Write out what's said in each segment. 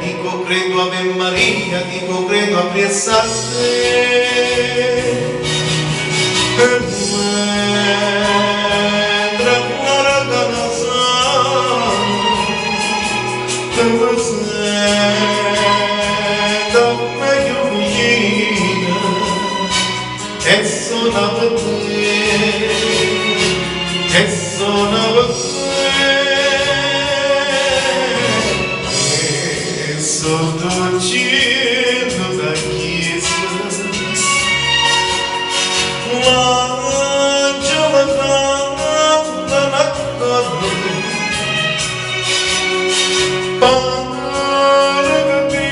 Dico credo Ave Maria, dico credo a Priessate per me tra la ragazza per me da meglio vicina e sono per te e sono per te sotto il cielo da chiesa la gioventù d'accordo pare che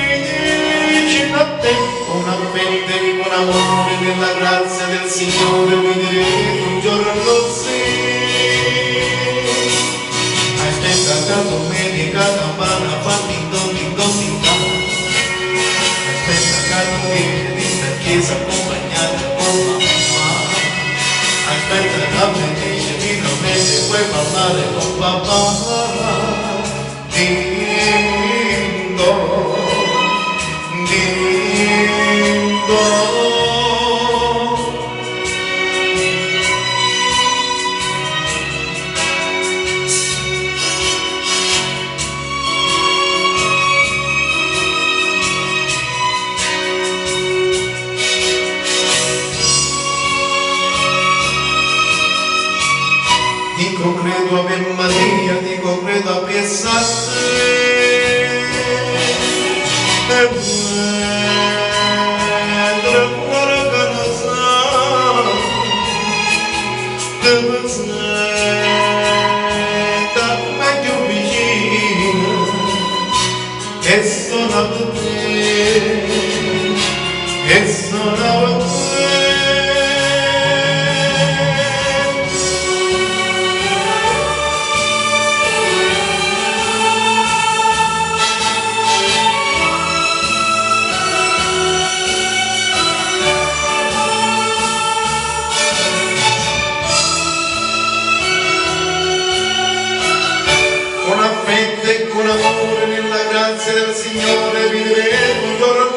vicino a te una mente con amore nella grazia del Signore vedremo un giorno sì. Aspetta che domenica campana fatti chiesa accompagnata con mamma, aspetta la benedice, mi promette puoi parlare con papà. Dindo, dindo. Dico credo Ave Maria, dico credo a Priessate e mentre cuore canasa deve da meglio vicina e sono per te e sono per te. Con amore nella grazia del Signore vivremo un giorno